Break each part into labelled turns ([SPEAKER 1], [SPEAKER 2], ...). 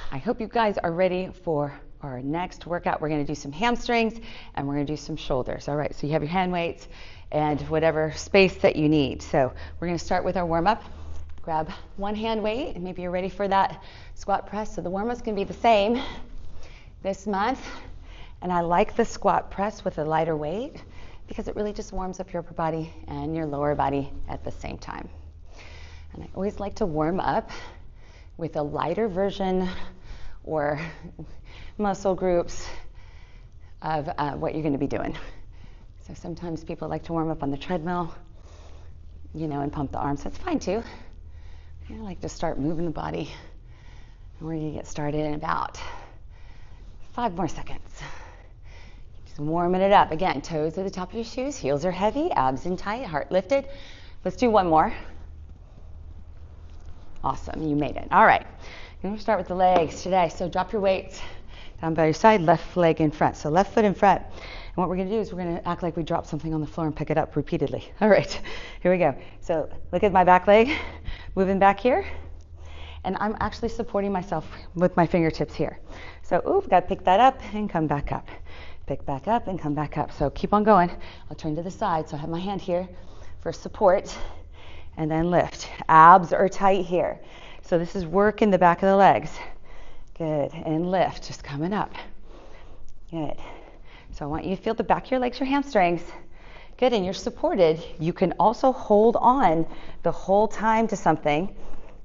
[SPEAKER 1] I hope you guys are ready for our next workout. We're going to do some hamstrings and we're going to do some shoulders. All right, so you have your hand weights and whatever space that you need. So we're going to start with our warm-up. Grab one hand weight and maybe you're ready for that squat press. So the warm-up's going to be the same this month. And I like the squat press with a lighter weight because it really just warms up your upper body and your lower body at the same time. And I always like to warm up with a lighter version or muscle groups of what you're going to be doing. So sometimes people like to warm up on the treadmill, and pump the arms. That's fine too. I like to start moving the body. And we're going to get started in about 5 more seconds. Just warming it up. Again, toes at the top of your shoes, heels are heavy, abs in tight, heart lifted. Let's do one more. Awesome, you made it. All right, I'm going to start with the legs today. So drop your weights down by your side, left leg in front. So left foot in front. And what we're going to do is we're going to act like we dropped something on the floor and pick it up repeatedly. All right, here we go. So look at my back leg, moving back here. And I'm actually supporting myself with my fingertips here. So, got to pick that up and come back up. Pick back up and come back up. So keep on going. I'll turn to the side. So I have my hand here for support. And then lift. Abs are tight here. So this is work in the back of the legs. Good. And lift, just coming up. Good. So I want you to feel the back of your legs, your hamstrings. Good, and you're supported. You can also hold on the whole time to something,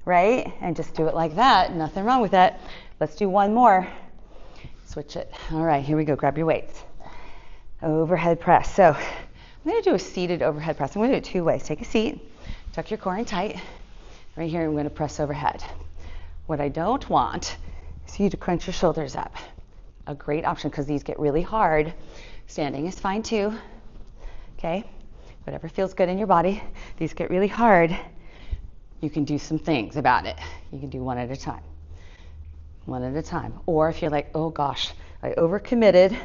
[SPEAKER 1] right? And just do it like that. Nothing wrong with that. Let's do one more. Switch it. All right, here we go. Grab your weights. Overhead press. So I'm going to do a seated overhead press. I'm going to do it 2 ways. Take a seat. Tuck your core in tight. Right here, I'm going to press overhead. What I don't want is you to crunch your shoulders up. A great option because these get really hard. Standing is fine too. Okay? Whatever feels good in your body. These get really hard. You can do some things about it. You can do one at a time. One at a time. Or if you're like, oh gosh, I overcommitted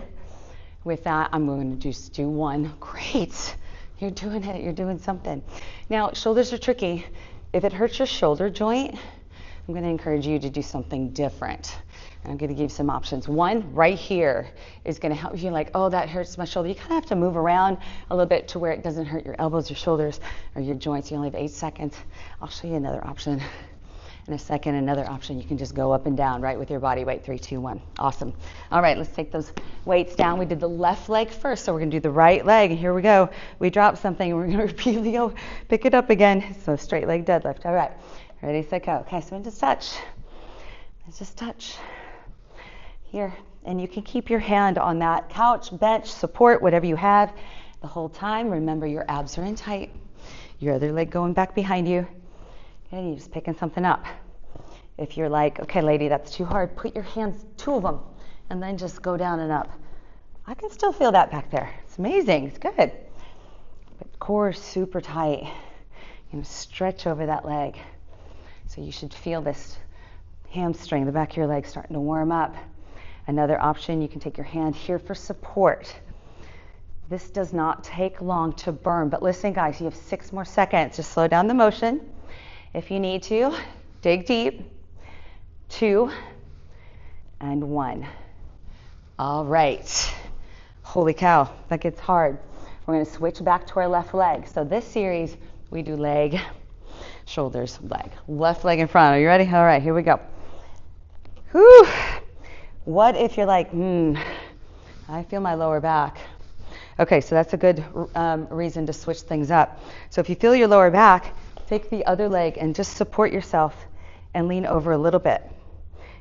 [SPEAKER 1] with that, I'm going to just do one. Great. You're doing it. You're doing something. Now, shoulders are tricky. If it hurts your shoulder joint, I'm going to encourage you to do something different. And I'm going to give you some options. One, right here, is going to help you like, oh, that hurts my shoulder. You kind of have to move around a little bit to where it doesn't hurt your elbows, your shoulders, or your joints. You only have 8 seconds. I'll show you another option. In a second, another option, you can just go up and down, right, with your body weight. 3, 2, 1. Awesome. All right, let's take those weights down. We did the left leg first, so we're going to do the right leg. And here we go. We dropped something, and we're going to repeatedly go pick it up again. So straight leg deadlift. All right. Ready, set, go. Okay, so just touch. Let's just touch. Here. And you can keep your hand on that couch, bench, support, whatever you have the whole time. Remember, your abs are in tight. Your other leg going back behind you. Okay, you're just picking something up. If you're like, okay, lady, that's too hard, put your hands, 2 of them, and then just go down and up. I can still feel that back there. It's amazing. It's good. But core is super tight. Stretch over that leg. So you should feel this hamstring, the back of your leg starting to warm up. Another option, you can take your hand here for support. This does not take long to burn, but listen, guys, you have 6 more seconds. Just slow down the motion. If you need to, dig deep. 2 and 1. All right. Holy cow, that gets hard. We're going to switch back to our left leg. So this series, we do leg, shoulders, leg. Left leg in front. Are you ready? All right, here we go. Whew. What if you're like, I feel my lower back. Okay, so that's a good reason to switch things up. So if you feel your lower back, take the other leg and just support yourself and lean over a little bit.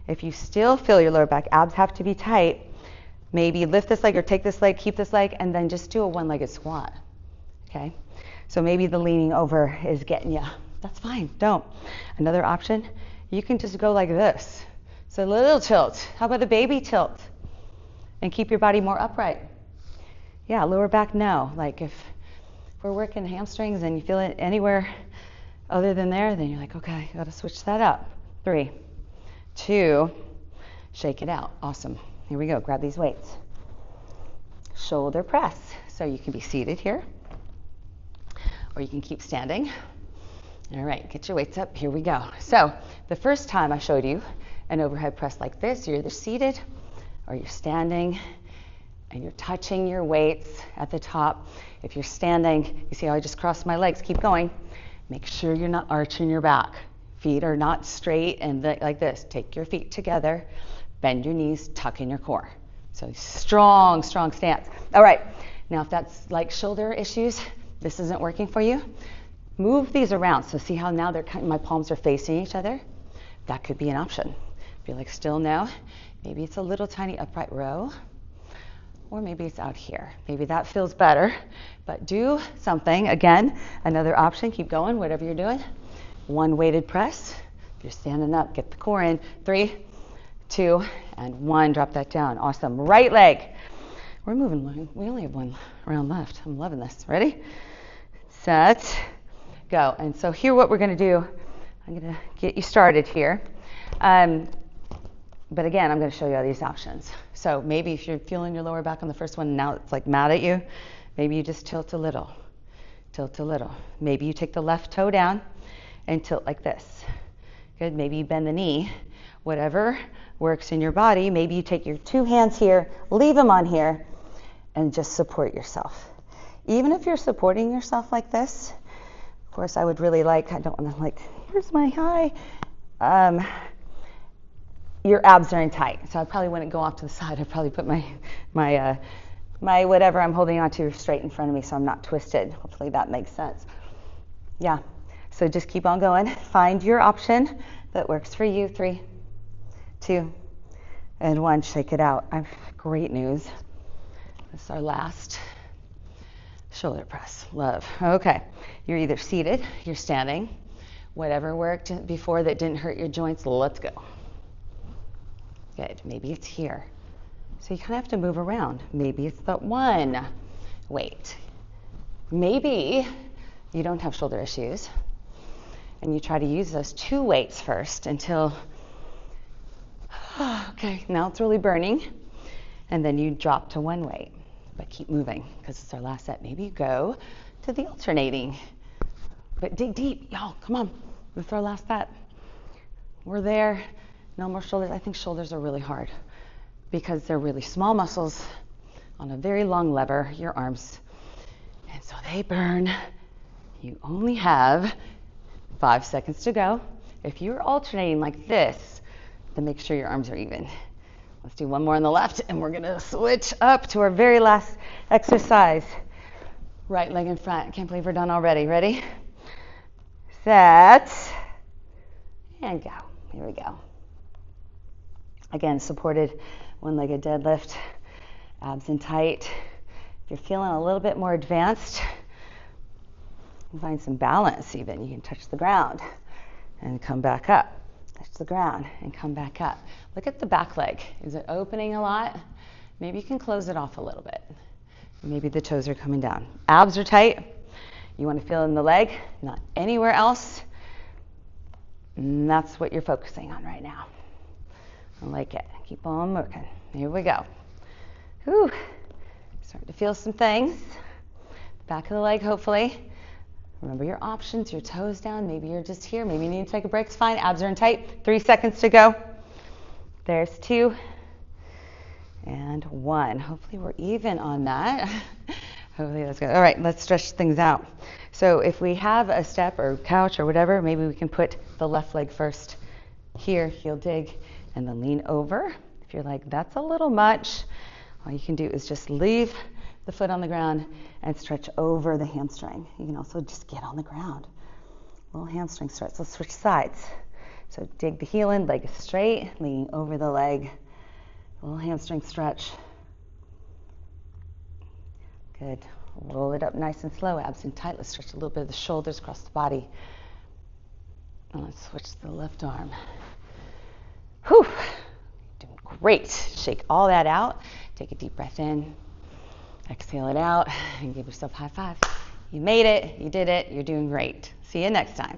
[SPEAKER 1] If you still feel your lower back, abs have to be tight, maybe lift this leg or take this leg, keep this leg, and then just do a one-legged squat. Okay? So maybe the leaning over is getting you. That's fine. Don't. Another option, you can just go like this. So a little tilt. How about a baby tilt? And keep your body more upright. Yeah, lower back, no. Like if we're working hamstrings and you feel it anywhere other than there, then you're like, okay, got to switch that up. 3, 2, shake it out. Awesome. Here we go. Grab these weights. Shoulder press. So you can be seated here, or you can keep standing. All right, get your weights up. Here we go. So the first time I showed you an overhead press like this, you're either seated or you're standing, and you're touching your weights at the top. If you're standing, you see how I just crossed my legs, keep going. Make sure you're not arching your back. Feet are not straight and like this. Take your feet together, bend your knees, tuck in your core. So strong, strong stance. All right, now if that's like shoulder issues, this isn't working for you, move these around. So see how now my palms are facing each other? That could be an option. If you're like still no, maybe it's a little tiny upright row, or maybe it's out here. Maybe that feels better, but do something. Again, another option, keep going, whatever you're doing. One weighted press. If you're standing up, get the core in. 3, 2, and 1. Drop that down. Awesome. Right leg. We're moving. We only have one round left. I'm loving this. Ready? Set. Go. And so here what we're going to do, I'm going to get you started here. But again, I'm going to show you all these options. So maybe if you're feeling your lower back on the first one, now it's like mad at you, maybe you just tilt a little. Tilt a little. Maybe you take the left toe down and tilt like this. Good. Maybe you bend the knee. Whatever works in your body. Maybe you take your 2 hands here, leave them on here, and just support yourself. Even if you're supporting yourself like this, of course I would really like, I don't want to like, here's my high. Your abs are in tight, so I probably wouldn't go off to the side. I'd probably put my whatever I'm holding on to straight in front of me so I'm not twisted. Hopefully that makes sense. Yeah, so just keep on going. Find your option that works for you. 3, 2, and 1. Shake it out. Great news. This is our last shoulder press. Love. Okay, you're either seated, you're standing. Whatever worked before that didn't hurt your joints, let's go. Good. Maybe it's here. So you kind of have to move around. Maybe it's that one weight. Maybe you don't have shoulder issues and you try to use those 2 weights first until, okay, now it's really burning. And then you drop to 1 weight. But keep moving because it's our last set. Maybe you go to the alternating. But dig deep. Y'all, come on. This is our last set. We're there. No more shoulders. I think shoulders are really hard because they're really small muscles on a very long lever, your arms. And so they burn. You only have 5 seconds to go. If you're alternating like this, then make sure your arms are even. Let's do 1 more on the left, and we're going to switch up to our very last exercise. Right leg in front. I can't believe we're done already. Ready? Set. And go. Here we go. Again, supported 1-legged deadlift, abs in tight. If you're feeling a little bit more advanced, you find some balance even. You can touch the ground and come back up. Touch the ground and come back up. Look at the back leg. Is it opening a lot? Maybe you can close it off a little bit. Maybe the toes are coming down. Abs are tight. You want to feel in the leg, not anywhere else. And that's what you're focusing on right now. I like it. Keep on working. Here we go. Whew. Starting to feel some things. Back of the leg, hopefully. Remember your options, your toes down. Maybe you're just here. Maybe you need to take a break. It's fine. Abs are in tight. 3 seconds to go. There's 2. And 1. Hopefully we're even on that. Hopefully that's good. All right, let's stretch things out. So if we have a step or couch or whatever, maybe we can put the left leg first here, heel dig, and then lean over. If you're like, that's a little much, all you can do is just leave the foot on the ground and stretch over the hamstring. You can also just get on the ground. Little hamstring stretch. Let's switch sides. So dig the heel in, leg is straight, leaning over the leg. Little hamstring stretch. Good. Roll it up nice and slow, abs in tight. Let's stretch a little bit of the shoulders across the body. And let's switch to the left arm. Whew. Doing great. Shake all that out. Take a deep breath in. Exhale it out and give yourself a high five. You made it. You did it. You're doing great. See you next time.